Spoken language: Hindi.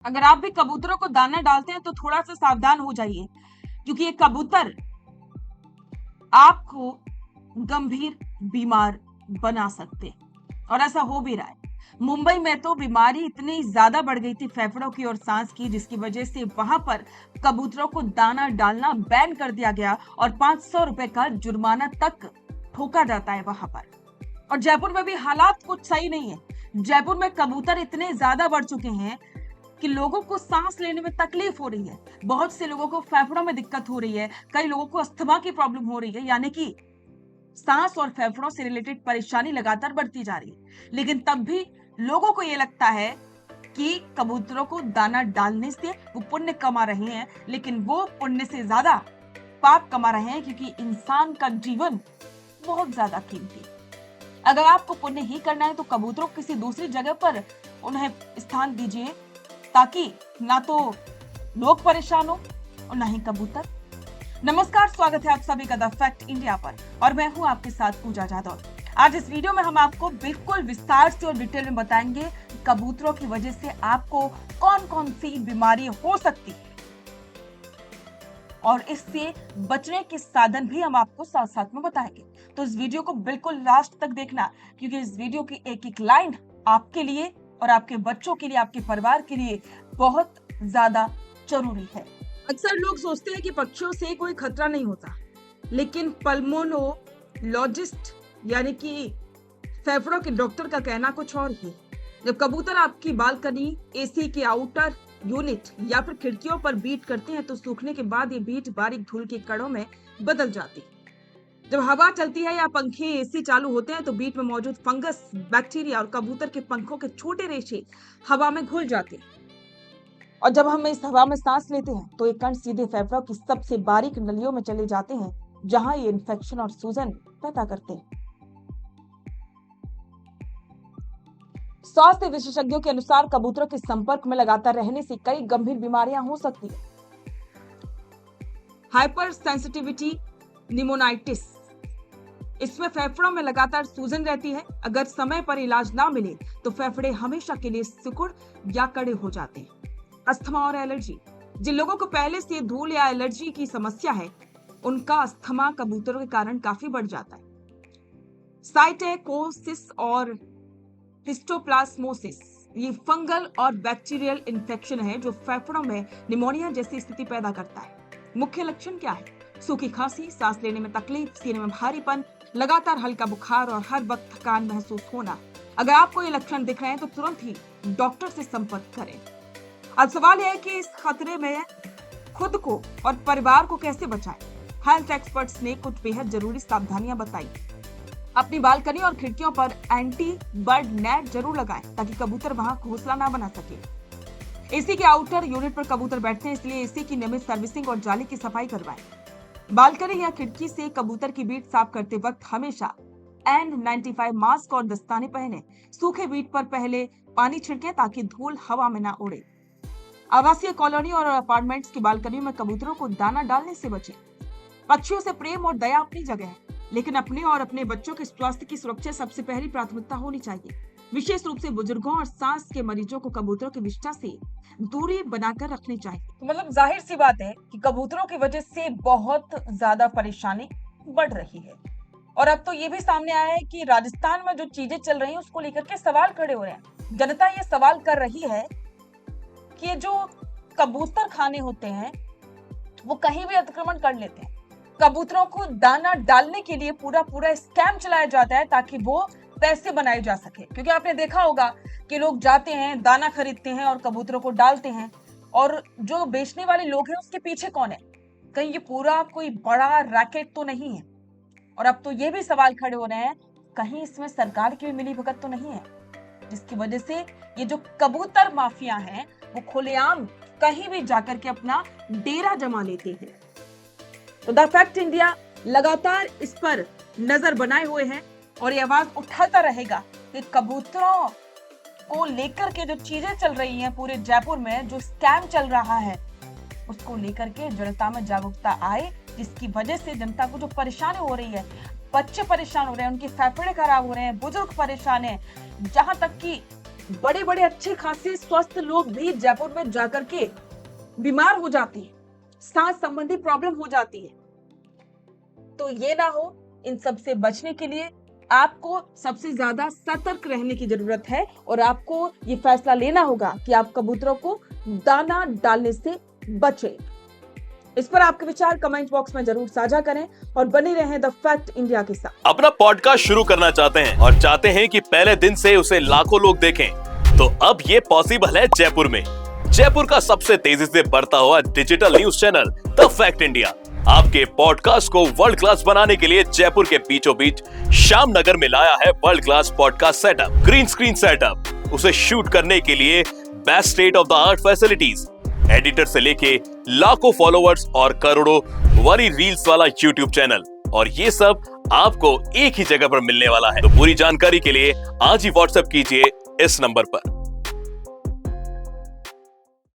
अगर आप भी कबूतरों को दाना डालते हैं तो थोड़ा सा सावधान हो जाइए, क्योंकि ये कबूतर आपको गंभीर बीमार बना सकते और ऐसा हो भी रहा है। मुंबई में तो बीमारी इतनी ज्यादा बढ़ गई थी फेफड़ों की और सांस की, जिसकी वजह से वहां पर कबूतरों को दाना डालना बैन कर दिया गया और 500 रुपए का जुर्माना तक ठोका जाता है वहां पर। और जयपुर में भी हालात कुछ सही नहीं है। जयपुर में कबूतर इतने ज्यादा बढ़ चुके हैं कि लोगों को सांस लेने में तकलीफ हो रही है। बहुत से लोगों को फेफड़ों में दिक्कत हो रही है, कई लोगों को अस्थमा की प्रॉब्लम हो रही है, यानी कि सांस और फेफड़ों से रिलेटेड परेशानी लगातार बढ़ती जा रही है। लेकिन तब भी लोगों को यह लगता है कि कबूतरों को दाना डालने से वो पुण्य कमा रहे हैं, लेकिन वो पुण्य से ज्यादा पाप कमा रहे हैं, क्योंकि इंसान का जीवन बहुत ज्यादा कीमती है। अगर आपको पुण्य ही करना है तो कबूतरों को किसी दूसरी जगह पर उन्हें स्थान दीजिए, ताकि ना तो लोग परेशान हो और ना ही कबूतर। नमस्कार, स्वागत है आप सभी का द फैक्ट इंडिया पर और मैं हूं आपके साथ पूजा जादव। आज इस वीडियो में हम आपको बिल्कुल विस्तार से और डिटेल में बताएंगे कबूतरों की वजह से आपको कौन कौन सी बीमारी हो सकती है और इससे बचने के साधन भी हम आपको साथ साथ में बताएंगे। तो इस वीडियो को बिल्कुल लास्ट तक देखना, क्योंकि इस वीडियो की एक एक लाइन आपके लिए और आपके बच्चों के लिए, आपके परिवार के लिए बहुत ज्यादा जरूरी है। अक्सर लोग सोचते हैं कि पक्षियों से कोई खतरा नहीं होता, लेकिन पल्मोनोलॉजिस्ट यानी कि फेफड़ों के डॉक्टर का कहना कुछ और ही। जब कबूतर आपकी बालकनी, एसी के आउटर यूनिट या फिर खिड़कियों पर बीट करते हैं तो सूखने के बाद ये बीट बारीक धूल के कणों में बदल जाती है। जब हवा चलती है या पंखे, एसी चालू होते हैं तो बीट में मौजूद फंगस, बैक्टीरिया और कबूतर के पंखों के छोटे रेशे हवा में घुल जाते हैं। और जब हम इस हवा में सांस लेते हैं तो ये कण सीधे फेफड़ों की सबसे बारीक नलियों में चले जाते हैं, जहां ये इन्फेक्शन और सूजन पैदा करते हैं। स्वास्थ्य विशेषज्ञों के अनुसार कबूतरों के संपर्क में लगातार रहने से कई गंभीर बीमारियां हो सकती है। हाइपर सेंसिटिविटी निमोनाइटिस, इसमें फेफड़ों में लगातार सूजन रहती है। अगर समय पर इलाज ना मिले तो फेफड़े हमेशा के लिए सिकुड़ या कड़े हो जाते हैं। अस्थमा और एलर्जी, जिन लोगों को पहले से धूल या एलर्जी की समस्या है, उनका अस्थमा कबूतरों के कारण काफी बढ़ जाता है। साइटोकोसिस और हिस्टोप्लाज्मोसिस, ये फंगल और बैक्टीरियल इन्फेक्शन है जो फेफड़ों में निमोनिया जैसी स्थिति पैदा करता है। मुख्य लक्षण क्या है? सूखी खांसी, सांस लेने में तकलीफ, सीने में भारीपन, लगातार हल्का बुखार और हर वक्त थकान महसूस होना। अगर आपको ये लक्षण दिख रहे हैं तो तुरंत ही डॉक्टर से संपर्क करें। अब सवाल है कि इस खतरे में खुद को और परिवार को कैसे बचाएं? हेल्थ एक्सपर्ट्स ने कुछ बेहद जरूरी सावधानियां बताई। अपनी बालकनी और खिड़कियों पर एंटी बर्ड नेट जरूर लगाएं, ताकि कबूतर वहां घोंसला ना बना सके। एसी के आउटर यूनिट पर कबूतर बैठते हैं, इसलिए एसी की नियमित सर्विसिंग और जाली की सफाई करवाएं। बालकनी या खिड़की से कबूतर की बीट साफ करते वक्त हमेशा N95 मास्क और दस्ताने पहने। सूखे बीट पर पहले पानी छिड़कें ताकि धूल हवा में ना उड़े। आवासीय कॉलोनी और अपार्टमेंट्स की बालकनियों में कबूतरों को दाना डालने से बचें। पक्षियों से प्रेम और दया अपनी जगह है, लेकिन अपने और अपने बच्चों के स्वास्थ्य की सुरक्षा सबसे पहली प्राथमिकता होनी चाहिए। विशेष रूप से बुजुर्गों और सांस के मरीजों को कबूतरों की विष्ठा से दूरी बनाकर रखनी चाहिए। तो मतलब जाहिर सी बात है कि कबूतरों की वजह से बहुत ज्यादा परेशानी बढ़ रही है। और अब तो ये भी सामने आया है कि राजस्थान में जो चीजें चल रही हैं उसको लेकर के सवाल खड़े हो रहे हैं। जनता ये सवाल कर रही है कि ये जो कबूतर खाने होते हैं वो कहीं भी अतिक्रमण कर लेते हैं। कबूतरों को दाना डालने के लिए पूरा पूरा स्कैम चलाया जाता है ताकि वो पैसे बनाए जा सके। क्योंकि आपने देखा होगा कि लोग जाते हैं, दाना खरीदते हैं और कबूतरों को डालते हैं, और जो बेचने वाले लोग हैं उसके पीछे कौन है? कहीं ये पूरा कोई बड़ा रैकेट तो नहीं है? और अब तो ये भी सवाल खड़े हो रहे हैं, कहीं इसमें सरकार की भी मिलीभगत तो नहीं है, जिसकी वजह से ये जो कबूतर माफिया हैं वो खुलेआम कहीं भी जाकर के अपना डेरा जमा लेते हैं। तो द फैक्ट इंडिया लगातार इस पर नजर बनाए हुए है और ये आवाज उठाता रहेगा कि कबूतरों को लेकर के जो चीजें चल रही हैं पूरे जयपुर में, जो स्कैम चल रहा है, उसको लेकर के जनता में जागरूकता आए, जिसकी वजह से जनता को जो परेशानी हो रही है, बच्चे परेशान हो रहे हैं, उनके फेफड़े खराब हो रहे हैं, बुजुर्ग परेशान है, जहां तक कि बड़े बड़े अच्छे खासे स्वस्थ लोग भी जयपुर में जाकर के बीमार हो जाते हैं, सांस संबंधी प्रॉब्लम हो जाती है। तो ये ना हो, इन सब से बचने के लिए आपको सबसे ज्यादा सतर्क रहने की जरूरत है और आपको ये फैसला लेना होगा कि आप कबूतरों को दाना डालने से बचें। इस पर आपके विचार कमेंट बॉक्स में जरूर साझा करें और बने रहें द फैक्ट इंडिया के साथ। अपना पॉडकास्ट शुरू करना चाहते हैं और चाहते हैं कि पहले दिन से उसे लाखों लोग देखें, तो अब ये पॉसिबल है जयपुर में। जयपुर का सबसे तेजी से बढ़ता हुआ digital news channel the fact India आपके पॉडकास्ट को वर्ल्ड क्लास बनाने के लिए जयपुर के बीचों बीच श्याम नगर में लाया है world class podcast setup, green screen setup, उसे शूट करने के लिए best state of the art facilities, editor से लेके लाखों फॉलोवर्स और करोड़ों वाली रील्स वाला यूट्यूब चैनल, और ये सब आपको एक ही जगह पर मिलने वाला है। तो पूरी जानकारी के लिए आज ही व्हाट्सएप कीजिए इस नंबर पर।